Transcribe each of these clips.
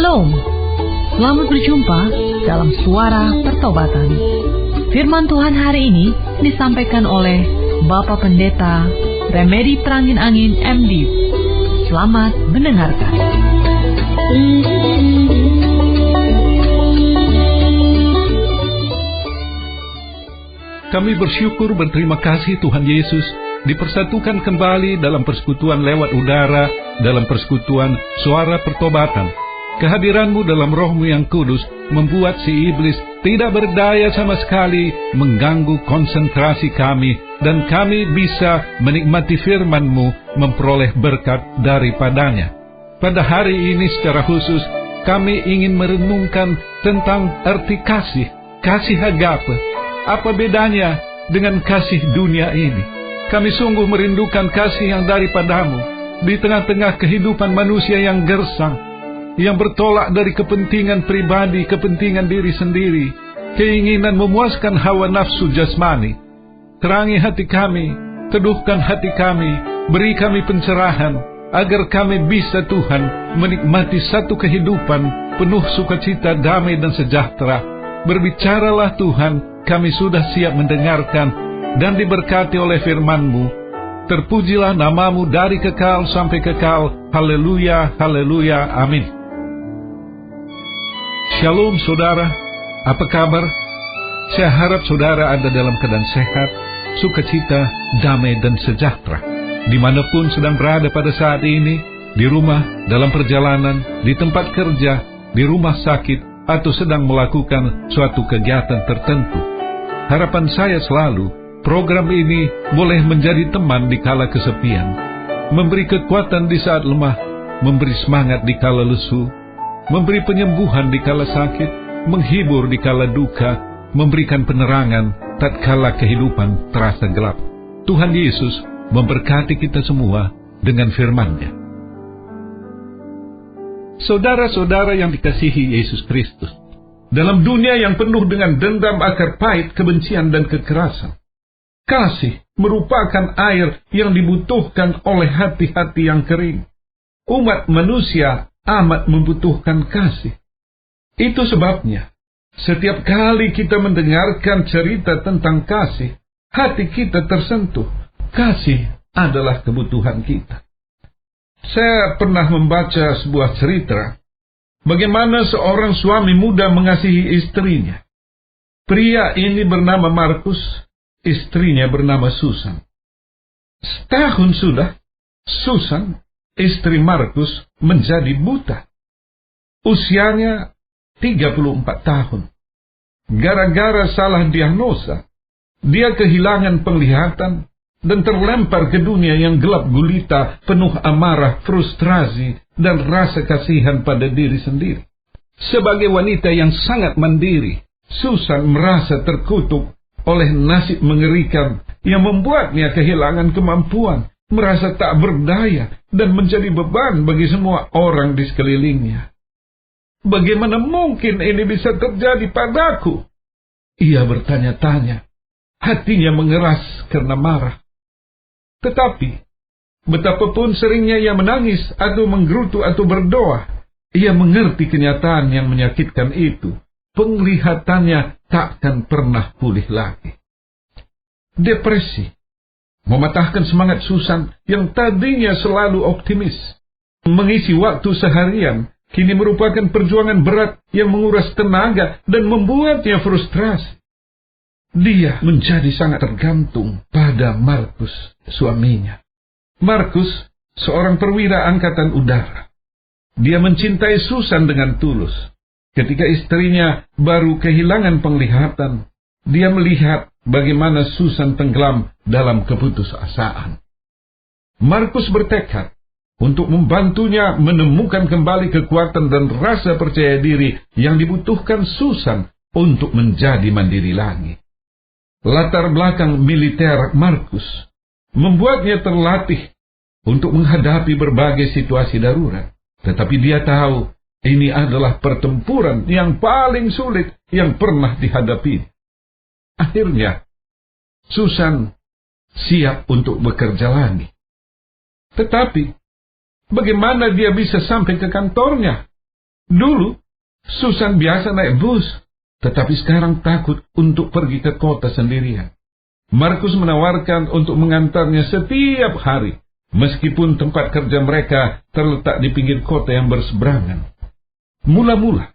Shalom, selamat berjumpa dalam Suara Pertobatan. Firman Tuhan hari ini disampaikan oleh Bapak Pendeta Remedi Perangin Angin MD. Selamat mendengarkan. Kami bersyukur berterima kasih Tuhan Yesus dipersatukan kembali dalam persekutuan lewat udara, dalam persekutuan Suara Pertobatan. Kehadiran-Mu dalam Roh-Mu yang kudus membuat si iblis tidak berdaya sama sekali mengganggu konsentrasi kami, dan kami bisa menikmati firman-Mu, memperoleh berkat daripadanya. Pada hari ini secara khusus, kami ingin merenungkan tentang arti kasih, kasih agape. Apa bedanya dengan kasih dunia ini? Kami sungguh merindukan kasih yang daripada-Mu di tengah-tengah kehidupan manusia yang gersang, yang bertolak dari kepentingan pribadi, kepentingan diri sendiri, keinginan memuaskan hawa nafsu jasmani. Terangi hati kami, teduhkan hati kami, beri kami pencerahan, agar kami bisa Tuhan menikmati satu kehidupan penuh sukacita, damai dan sejahtera. Berbicaralah Tuhan, kami sudah siap mendengarkan dan diberkati oleh firman-Mu. Terpujilah nama-Mu dari kekal sampai kekal. Haleluya, haleluya, amin. Shalom saudara, apa kabar? Saya harap saudara ada dalam keadaan sehat, sukacita, damai dan sejahtera. Dimanapun sedang berada pada saat ini, di rumah, dalam perjalanan, di tempat kerja, di rumah sakit, atau sedang melakukan suatu kegiatan tertentu. Harapan saya selalu, program ini boleh menjadi teman di kala kesepian, memberi kekuatan di saat lemah, memberi semangat di kala lesu, memberi penyembuhan di kala sakit, menghibur di kala duka, memberikan penerangan tatkala kehidupan terasa gelap. Tuhan Yesus memberkati kita semua dengan firman-Nya. Saudara-saudara yang dikasihi Yesus Kristus, dalam dunia yang penuh dengan dendam, akar pahit, kebencian dan kekerasan, kasih merupakan air yang dibutuhkan oleh hati-hati yang kering. Umat manusia amat membutuhkan kasih. Itu sebabnya, setiap kali kita mendengarkan cerita tentang kasih, hati kita tersentuh. Kasih adalah kebutuhan kita. Saya pernah membaca sebuah cerita, bagaimana seorang suami muda mengasihi istrinya. Pria ini bernama Markus, istrinya bernama Susan. Setahun sudah, Susan, istri Markus, menjadi buta. Usianya 34 tahun. Gara-gara salah diagnosa, dia kehilangan penglihatan dan terlempar ke dunia yang gelap gulita, penuh amarah, frustrasi, dan rasa kasihan pada diri sendiri. Sebagai wanita yang sangat mandiri, Susan merasa terkutuk oleh nasib mengerikan yang membuatnya kehilangan kemampuan, merasa tak berdaya, dan menjadi beban bagi semua orang di sekelilingnya. Bagaimana mungkin ini bisa terjadi padaku? Ia bertanya-tanya. Hatinya mengeras karena marah. Tetapi, betapapun seringnya ia menangis atau menggerutu atau berdoa, ia mengerti kenyataan yang menyakitkan itu. Penglihatannya takkan pernah pulih lagi. Depresi mematahkan semangat Susan yang tadinya selalu optimis. Mengisi waktu seharian kini merupakan perjuangan berat yang menguras tenaga dan membuatnya frustrasi. Dia menjadi sangat tergantung pada Markus, suaminya. Markus, seorang perwira angkatan udara. Dia mencintai Susan dengan tulus. Ketika istrinya baru kehilangan penglihatan, dia melihat bagaimana Susan tenggelam dalam keputusasaan. Markus bertekad untuk membantunya menemukan kembali kekuatan dan rasa percaya diri yang dibutuhkan Susan untuk menjadi mandiri lagi. Latar belakang militer Markus membuatnya terlatih untuk menghadapi berbagai situasi darurat. Tetapi dia tahu ini adalah pertempuran yang paling sulit yang pernah dihadapi. Akhirnya, Susan siap untuk bekerja lagi. Tetapi, bagaimana dia bisa sampai ke kantornya? Dulu, Susan biasa naik bus, tetapi sekarang takut untuk pergi ke kota sendirian. Markus menawarkan untuk mengantarnya setiap hari, meskipun tempat kerja mereka terletak di pinggir kota yang berseberangan. Mula-mula,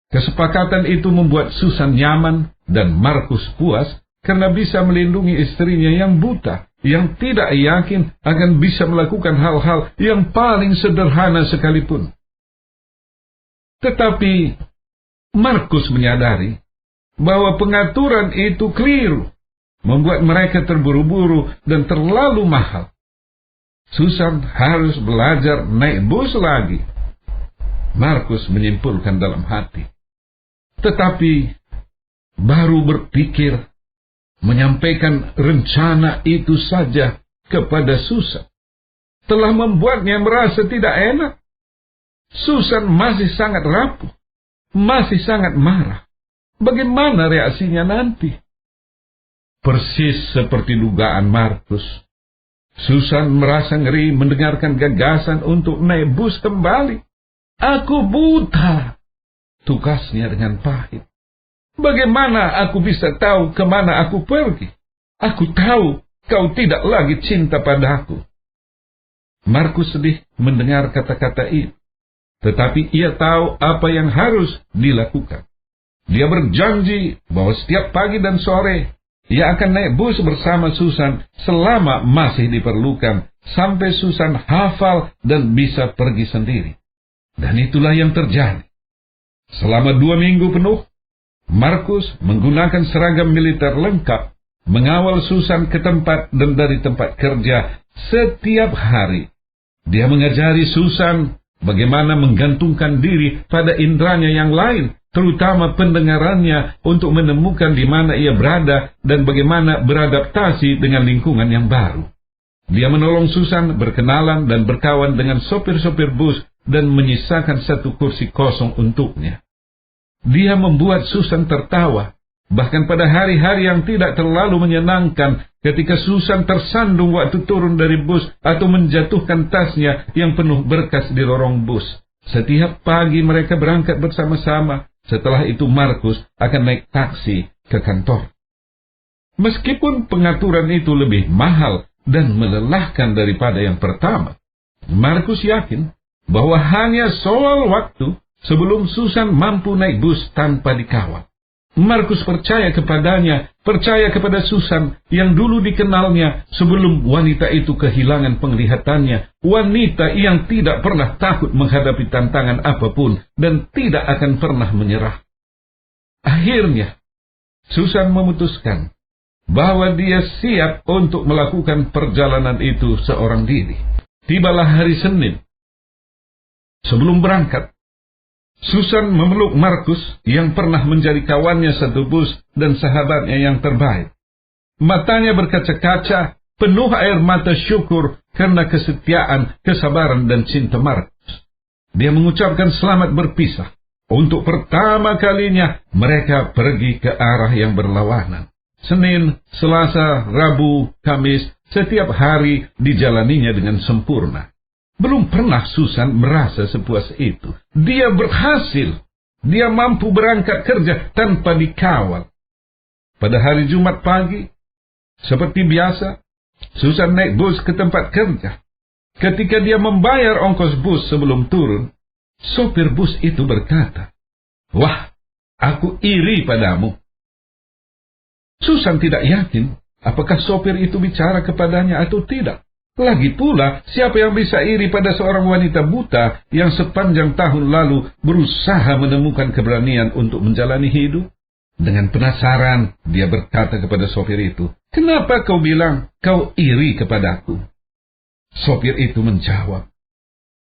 kesepakatan itu membuat Susan nyaman dan Markus puas karena bisa melindungi istrinya yang buta, yang tidak yakin akan bisa melakukan hal-hal yang paling sederhana sekalipun. Tetapi Markus menyadari bahwa pengaturan itu keliru, membuat mereka terburu-buru dan terlalu mahal. Susan harus belajar naik bus lagi, Markus menyimpulkan dalam hati. Tetapi baru berpikir menyampaikan rencana itu saja kepada Susan telah membuatnya merasa tidak enak. Susan masih sangat rapuh, masih sangat marah. Bagaimana reaksinya nanti? Persis seperti dugaan Markus, Susan merasa ngeri mendengarkan gagasan untuk naik bus kembali. Aku buta, tukasnya dengan pahit. Bagaimana aku bisa tahu kemana aku pergi? Aku tahu kau tidak lagi cinta padaku. Markus sedih mendengar kata-kata itu. Tetapi ia tahu apa yang harus dilakukan. Dia berjanji bahwa setiap pagi dan sore ia akan naik bus bersama Susan selama masih diperlukan, sampai Susan hafal dan bisa pergi sendiri. Dan itulah yang terjadi. Selama 2 minggu penuh, Markus menggunakan seragam militer lengkap, mengawal Susan ke tempat dan dari tempat kerja setiap hari. Dia mengajari Susan bagaimana menggantungkan diri pada inderanya yang lain, terutama pendengarannya, untuk menemukan di mana ia berada dan bagaimana beradaptasi dengan lingkungan yang baru. Dia menolong Susan berkenalan dan berkawan dengan sopir-sopir bus dan menyisakan 1 kursi kosong untuknya. Dia membuat Susan tertawa, bahkan pada hari-hari yang tidak terlalu menyenangkan, ketika Susan tersandung waktu turun dari bus atau menjatuhkan tasnya yang penuh berkas di lorong bus. Setiap pagi mereka berangkat bersama-sama. Setelah itu Markus akan naik taksi ke kantor. Meskipun pengaturan itu lebih mahal dan melelahkan daripada yang pertama, Markus yakin bahwa hanya soal waktu sebelum Susan mampu naik bus tanpa dikawal. Markus percaya kepadanya, percaya kepada Susan yang dulu dikenalnya sebelum wanita itu kehilangan penglihatannya, wanita yang tidak pernah takut menghadapi tantangan apapun dan tidak akan pernah menyerah. Akhirnya, Susan memutuskan bahwa dia siap untuk melakukan perjalanan itu seorang diri. Tibalah hari Senin. Sebelum berangkat, Susan memeluk Markus yang pernah menjadi kawannya satu bus dan sahabatnya yang terbaik. Matanya berkaca-kaca, penuh air mata syukur karena kesetiaan, kesabaran dan cinta Markus. Dia mengucapkan selamat berpisah. Untuk pertama kalinya mereka pergi ke arah yang berlawanan. Senin, Selasa, Rabu, Kamis, setiap hari dijalaninya dengan sempurna. Belum pernah Susan merasa sepuas itu. Dia berhasil. Dia mampu berangkat kerja tanpa dikawal. Pada hari Jumat pagi, seperti biasa, Susan naik bus ke tempat kerja. Ketika dia membayar ongkos bus sebelum turun, sopir bus itu berkata, "Wah, aku iri padamu." Susan tidak yakin apakah sopir itu bicara kepadanya atau tidak. Lagi pula, siapa yang bisa iri pada seorang wanita buta yang sepanjang tahun lalu berusaha menemukan keberanian untuk menjalani hidup? Dengan penasaran, dia berkata kepada sopir itu, "Kenapa kau bilang kau iri kepadaku?" Sopir itu menjawab,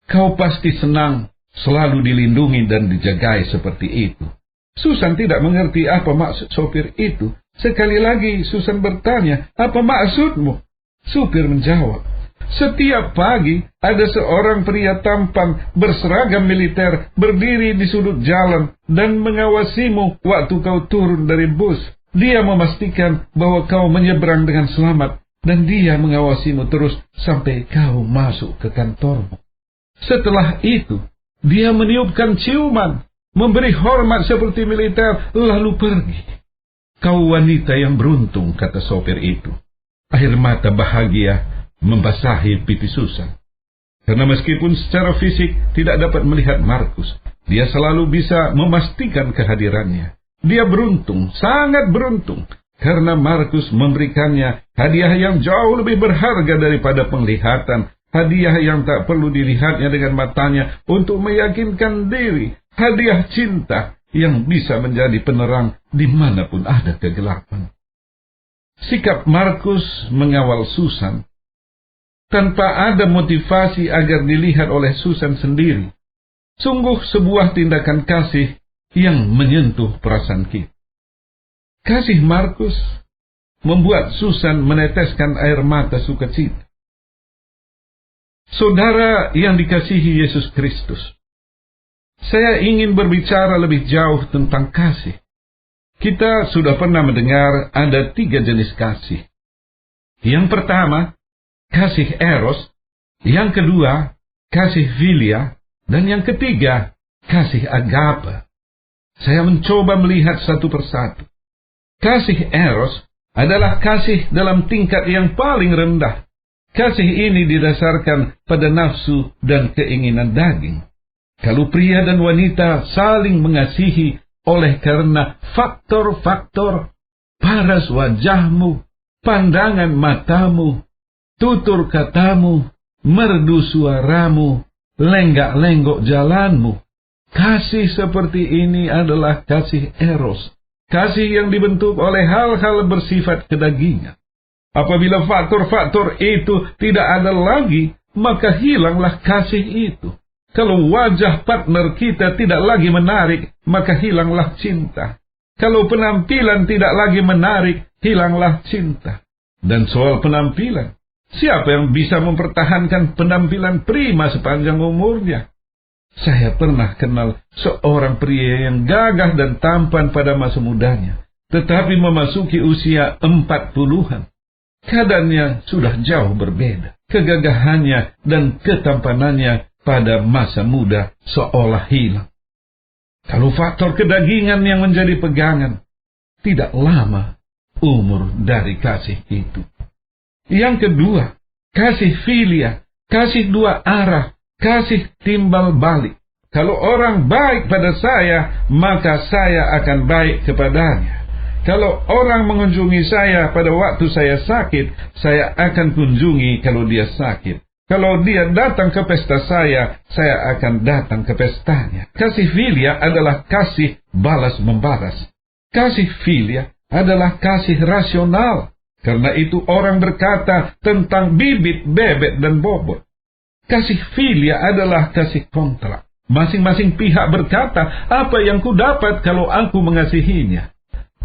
"Kau pasti senang selalu dilindungi dan dijagai seperti itu." Susan tidak mengerti apa maksud sopir itu. Sekali lagi Susan bertanya, "Apa maksudmu?" Sopir menjawab, "Setiap pagi ada seorang pria tampan berseragam militer berdiri di sudut jalan dan mengawasimu waktu kau turun dari bus. Dia memastikan bahwa kau menyeberang dengan selamat dan dia mengawasimu terus sampai kau masuk ke kantormu. Setelah itu, Dia meniupkan ciuman, memberi hormat seperti militer, lalu pergi. Kau wanita yang beruntung, kata sopir itu. Air mata bahagia membasahi pipi Susan. Karena meskipun secara fisik tidak dapat melihat Markus, dia selalu bisa memastikan kehadirannya. Dia beruntung, sangat beruntung, karena Markus memberikannya hadiah yang jauh lebih berharga daripada penglihatan, hadiah yang tak perlu dilihatnya dengan matanya untuk meyakinkan diri, hadiah cinta yang bisa menjadi penerang dimanapun ada kegelapan. Sikap Markus mengawal Susan tanpa ada motivasi agar dilihat oleh Susan sendiri, sungguh sebuah tindakan kasih yang menyentuh perasaan kita. Kasih Markus membuat Susan meneteskan air mata sukacita. Saudara yang dikasihi Yesus Kristus, saya ingin berbicara lebih jauh tentang kasih. Kita sudah pernah mendengar ada 3 jenis kasih. Yang pertama, kasih eros. Yang kedua, kasih filia. Dan yang ketiga, kasih agape. Saya mencoba melihat satu persatu. Kasih eros adalah kasih dalam tingkat yang paling rendah. Kasih ini didasarkan pada nafsu dan keinginan daging. Kalau pria dan wanita saling mengasihi oleh karena faktor-faktor paras wajahmu, pandangan matamu, tutur katamu, merdu suaramu, lenggak-lenggok jalanmu. Kasih seperti ini adalah kasih eros. Kasih yang dibentuk oleh hal-hal bersifat kedagingan. Apabila faktor-faktor itu tidak ada lagi, maka hilanglah kasih itu. Kalau wajah partner kita tidak lagi menarik, maka hilanglah cinta. Kalau penampilan tidak lagi menarik, hilanglah cinta. Dan soal penampilan, siapa yang bisa mempertahankan penampilan prima sepanjang umurnya? Saya pernah kenal seorang pria yang gagah dan tampan pada masa mudanya, tetapi memasuki usia 40-an. Keadaannya sudah jauh berbeda. Kegagahannya dan ketampanannya pada masa muda seolah hilang. Kalau faktor kedagingan yang menjadi pegangan, tidak lama umur dari kasih itu. Yang kedua, kasih filia, kasih dua arah, kasih timbal balik. Kalau orang baik pada saya, maka saya akan baik kepadanya. Kalau orang mengunjungi saya pada waktu saya sakit, saya akan kunjungi kalau dia sakit. Kalau dia datang ke pesta saya akan datang ke pestanya. Kasih filia adalah kasih balas-membalas. Kasih filia adalah kasih rasional. Karena itu orang berkata tentang bibit, bebek, dan bobot. Kasih filia adalah kasih kontrak. Masing-masing pihak berkata, apa yang ku dapat kalau aku mengasihinya.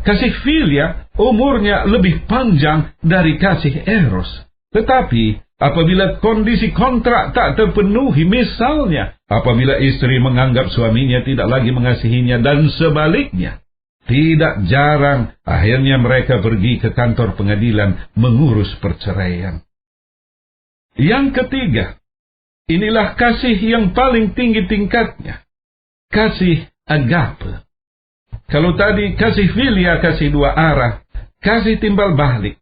Kasih filia umurnya lebih panjang dari kasih eros. Tetapi apabila kondisi kontrak tak terpenuhi, misalnya apabila istri menganggap suaminya tidak lagi mengasihinya dan sebaliknya, tidak jarang akhirnya mereka pergi ke kantor pengadilan mengurus perceraian. Yang ketiga, inilah kasih yang paling tinggi tingkatnya. Kasih agape. Kalau tadi kasih filia, kasih dua arah, kasih timbal balik.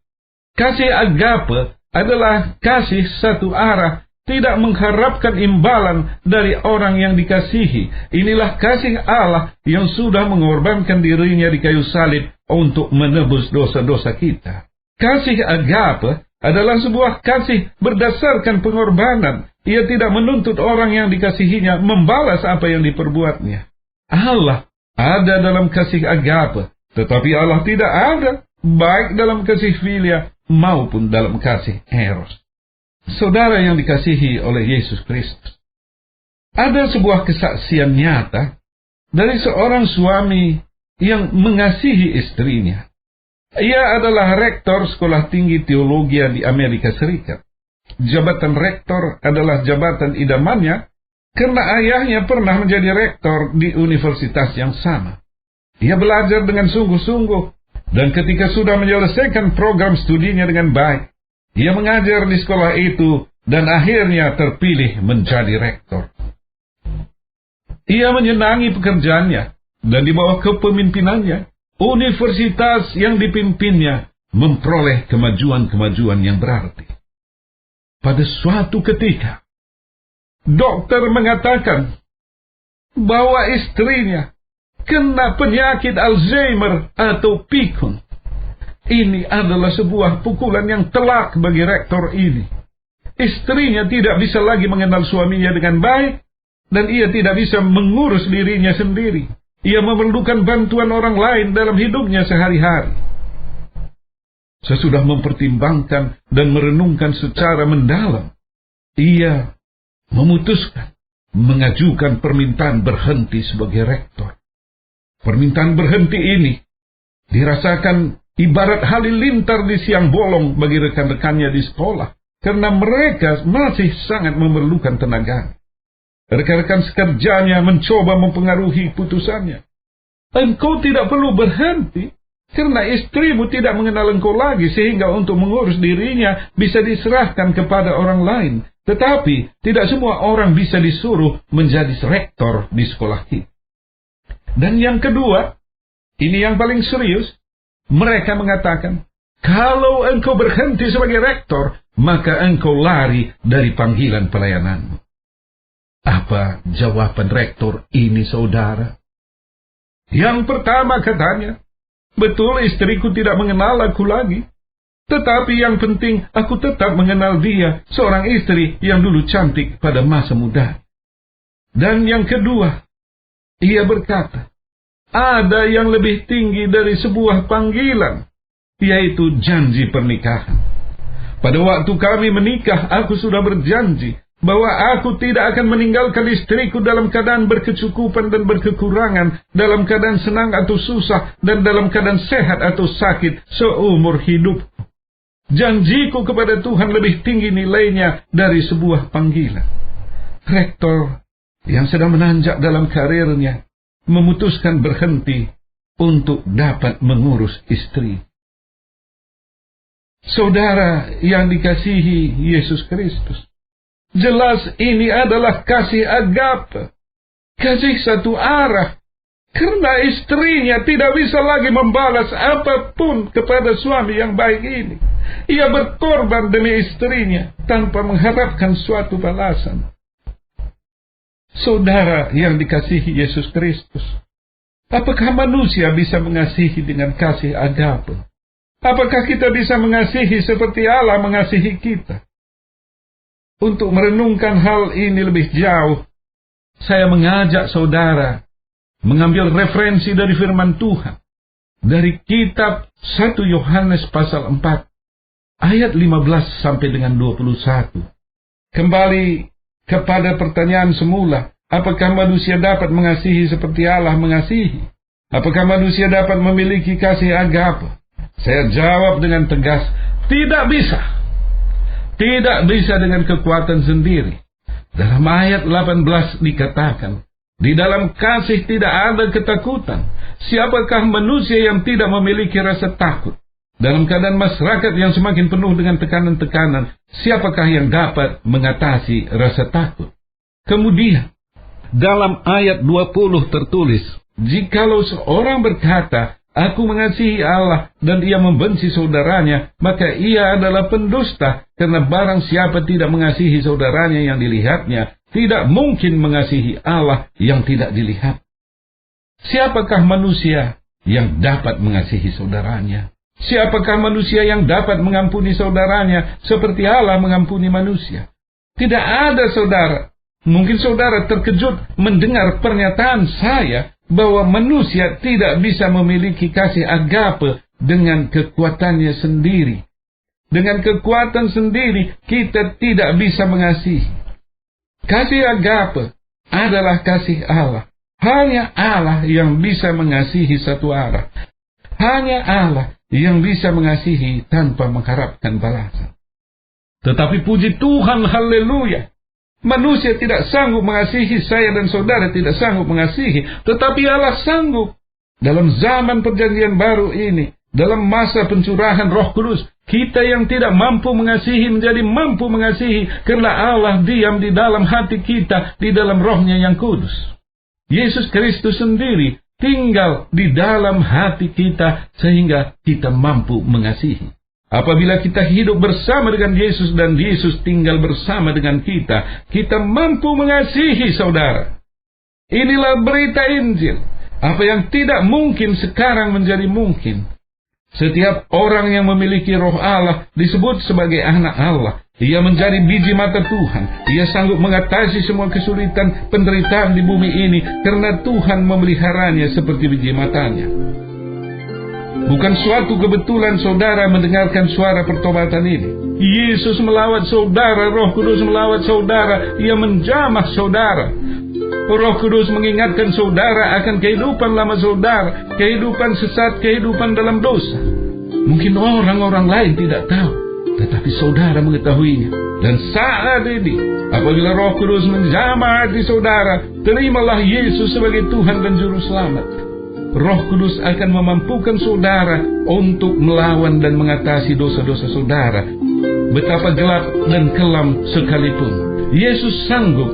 Kasih agape adalah kasih satu arah, tidak mengharapkan imbalan dari orang yang dikasihi. Inilah kasih Allah yang sudah mengorbankan dirinya di kayu salib untuk menebus dosa-dosa kita. Kasih agape adalah sebuah kasih berdasarkan pengorbanan. Ia tidak menuntut orang yang dikasihinya membalas apa yang diperbuatnya. Allah ada dalam kasih agape, tetapi Allah tidak ada baik dalam kasih filia maupun dalam kasih eros. Saudara yang dikasihi oleh Yesus Kristus, ada sebuah kesaksian nyata dari seorang suami yang mengasihi istrinya. Ia adalah rektor sekolah tinggi teologi di Amerika Serikat. Jabatan rektor adalah jabatan idamannya karena ayahnya pernah menjadi rektor di universitas yang sama. Ia belajar dengan sungguh-sungguh, dan ketika sudah menyelesaikan program studinya dengan baik, ia mengajar di sekolah itu dan akhirnya terpilih menjadi rektor. ia menyenangi pekerjaannya, dan di bawah kepemimpinannya, universitas yang dipimpinnya memperoleh kemajuan-kemajuan yang berarti. Pada suatu ketika, dokter mengatakan bahwa istrinya kena penyakit Alzheimer atau pikun. Ini adalah sebuah pukulan yang telak bagi rektor ini. Istrinya tidak bisa lagi mengenal suaminya dengan baik, dan ia tidak bisa mengurus dirinya sendiri. Ia memerlukan bantuan orang lain dalam hidupnya sehari-hari. Sesudah mempertimbangkan dan merenungkan secara mendalam, ia memutuskan mengajukan permintaan berhenti sebagai rektor. Permintaan berhenti ini dirasakan ibarat halilintar di siang bolong bagi rekan-rekannya di sekolah, karena mereka masih sangat memerlukan tenaga. Rekan-rekan sekerjanya mencoba mempengaruhi putusannya. Engkau tidak perlu berhenti, karena istrimu tidak mengenal engkau lagi, sehingga untuk mengurus dirinya bisa diserahkan kepada orang lain. Tetapi tidak semua orang bisa disuruh menjadi rektor di sekolah kita. Dan yang kedua, ini yang paling serius, mereka mengatakan, kalau engkau berhenti sebagai rektor, maka engkau lari dari panggilan pelayananmu. Apa jawaban rektor ini, saudara? Yang pertama katanya, betul istriku tidak mengenal aku lagi, tetapi yang penting aku tetap mengenal dia, seorang istri yang dulu cantik pada masa muda. Dan yang kedua, ia berkata, ada yang lebih tinggi dari sebuah panggilan, yaitu janji pernikahan. Pada waktu kami menikah, aku sudah berjanji bahwa aku tidak akan meninggalkan istriku dalam keadaan berkecukupan dan berkekurangan, dalam keadaan senang atau susah, dan dalam keadaan sehat atau sakit seumur hidup. Janjiku kepada Tuhan lebih tinggi nilainya dari sebuah panggilan. Rektor yang sedang menanjak dalam karirnya memutuskan berhenti untuk dapat mengurus istri. Saudara yang dikasihi Yesus Kristus, jelas ini adalah kasih agape, kasih satu arah, karena istrinya tidak bisa lagi membalas apapun kepada suami yang baik ini. Ia berkorban demi istrinya tanpa mengharapkan suatu balasan. Saudara yang dikasihi Yesus Kristus, apakah manusia bisa mengasihi dengan kasih agape? Apakah kita bisa mengasihi seperti Allah mengasihi kita? Untuk merenungkan hal ini lebih jauh, saya mengajak saudara mengambil referensi dari firman Tuhan, dari kitab 1 Yohanes pasal 4, ayat 15 sampai dengan 21. Kembali kepada pertanyaan semula, apakah manusia dapat mengasihi seperti Allah mengasihi? Apakah manusia dapat memiliki kasih agape? Saya jawab dengan tegas, tidak bisa. Tidak bisa dengan kekuatan sendiri. Dalam ayat 18 dikatakan, di dalam kasih tidak ada ketakutan. Siapakah manusia yang tidak memiliki rasa takut? Dalam keadaan masyarakat yang semakin penuh dengan tekanan-tekanan, siapakah yang dapat mengatasi rasa takut? Kemudian, dalam ayat 20 tertulis, jikalau seorang berkata, aku mengasihi Allah, dan ia membenci saudaranya, maka ia adalah pendusta, karena barang siapa tidak mengasihi saudaranya yang dilihatnya, tidak mungkin mengasihi Allah yang tidak dilihat. Siapakah manusia yang dapat mengasihi saudaranya? Siapakah manusia yang dapat mengampuni saudaranya seperti Allah mengampuni manusia? Tidak ada, saudara. Mungkin saudara terkejut mendengar pernyataan saya bahwa manusia tidak bisa memiliki kasih agape dengan kekuatannya sendiri. Dengan kekuatan sendiri kita tidak bisa mengasihi. Kasih agape adalah kasih Allah. Hanya Allah yang bisa mengasihi satu arah. Hanya Allah yang bisa mengasihi tanpa mengharapkan balasan. Tetapi puji Tuhan, haleluya, manusia tidak sanggup mengasihi, saya dan saudara tidak sanggup mengasihi, tetapi Allah sanggup. Dalam zaman perjanjian baru ini, dalam masa pencurahan Roh Kudus, kita yang tidak mampu mengasihi menjadi mampu mengasihi, karena Allah diam di dalam hati kita, di dalam Roh-Nya yang kudus. Yesus Kristus sendiri tinggal di dalam hati kita sehingga kita mampu mengasihi. Apabila kita hidup bersama dengan Yesus dan Yesus tinggal bersama dengan kita, kita mampu mengasihi saudara. Inilah berita Injil. Apa yang tidak mungkin sekarang menjadi mungkin. Setiap orang yang memiliki Roh Allah disebut sebagai anak Allah. Ia menjadi biji mata Tuhan. Ia sanggup mengatasi semua kesulitan penderitaan di bumi ini karena Tuhan memeliharanya seperti biji matanya. Bukan suatu kebetulan saudara mendengarkan suara pertobatan ini. Yesus melawat saudara, Roh Kudus melawat saudara, Ia menjamah saudara. Roh Kudus mengingatkan saudara akan kehidupan lama saudara, kehidupan sesat, kehidupan dalam dosa. Mungkin orang-orang lain tidak tahu, tetapi saudara mengetahuinya. Dan saat ini, apabila Roh Kudus menjamah hati saudara, terimalah Yesus sebagai Tuhan dan Juru Selamat. Roh Kudus akan memampukan saudara untuk melawan dan mengatasi dosa-dosa saudara, betapa gelap dan kelam sekalipun. Yesus sanggup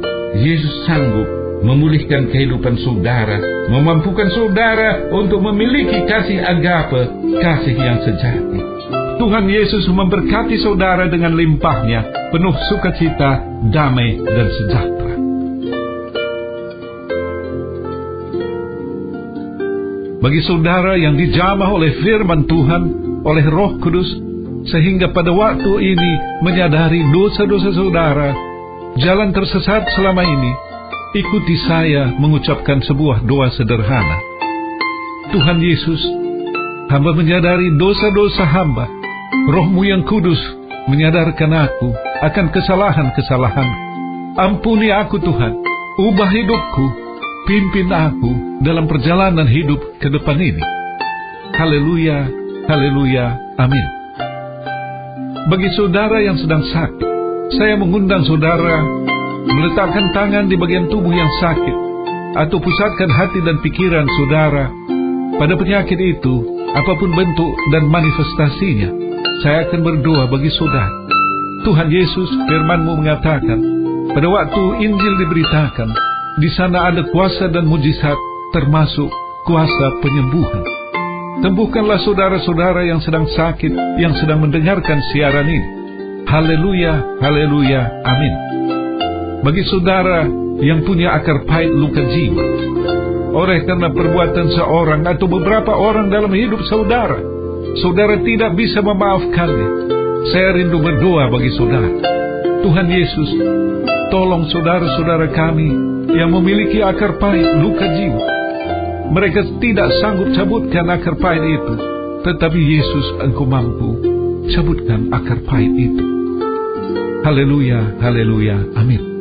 memulihkan kehidupan saudara, memampukan saudara untuk memiliki kasih agape, kasih yang sejati. Tuhan Yesus memberkati saudara dengan limpahnya, penuh sukacita, damai, dan sejahtera. Bagi saudara yang dijamah oleh firman Tuhan, oleh Roh Kudus, sehingga pada waktu ini menyadari dosa-dosa saudara, jalan tersesat selama ini, ikuti saya mengucapkan sebuah doa sederhana. Tuhan Yesus, hamba menyadari dosa-dosa hamba. Roh-Mu yang kudus menyadarkan aku akan kesalahan-kesalahan. Ampuni aku Tuhan, ubah hidupku, pimpin aku dalam perjalanan hidup ke depan ini. Haleluya, haleluya, amin. Bagi saudara yang sedang sakit, saya mengundang saudara meletakkan tangan di bagian tubuh yang sakit, atau pusatkan hati dan pikiran saudara pada penyakit itu, apapun bentuk dan manifestasinya. Saya akan berdoa bagi saudara. Tuhan Yesus, firman-Mu mengatakan, pada waktu Injil diberitakan, di sana ada kuasa dan mujizat, termasuk kuasa penyembuhan. Sembuhkanlah saudara-saudara yang sedang sakit, yang sedang mendengarkan siaran ini. Haleluya, haleluya, amin. Bagi saudara yang punya akar pahit luka jiwa, oleh karena perbuatan seorang atau beberapa orang dalam hidup saudara, saudara tidak bisa memaafkannya, saya rindu berdoa bagi saudara. Tuhan Yesus, tolong saudara-saudara kami yang memiliki akar pahit luka jiwa. Mereka tidak sanggup cabutkan akar pahit itu, tetapi Yesus, Engkau mampu cabutkan akar pahit itu. Haleluya, haleluya, amin.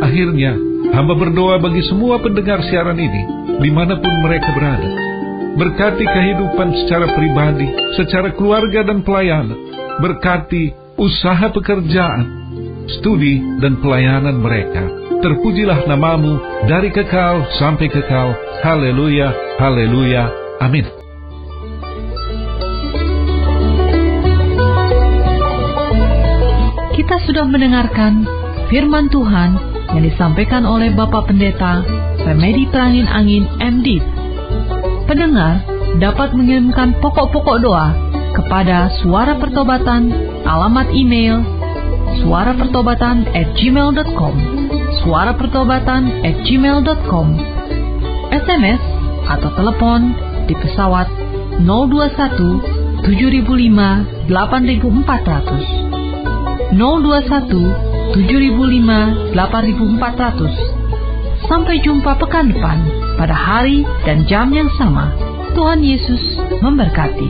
Akhirnya, hamba berdoa bagi semua pendengar siaran ini, dimanapun mereka berada. Berkati kehidupan secara pribadi, secara keluarga dan pelayanan. Berkati usaha pekerjaan, studi dan pelayanan mereka. Terpujilah nama-Mu dari kekal sampai kekal. Haleluya, haleluya, amin. Kita sudah mendengarkan firman Tuhan yang disampaikan oleh Bapak Pendeta Remedi Prangin Angin MD. Pendengar dapat mengirimkan pokok-pokok doa kepada Suara Pertobatan, alamat email suarapertobatan@gmail.com, suarapertobatan@gmail.com, SMS atau telepon di pesawat 021 7005 8400, 021 7005 8400. Sampai jumpa pekan depan pada hari dan jam yang sama. Tuhan Yesus memberkati.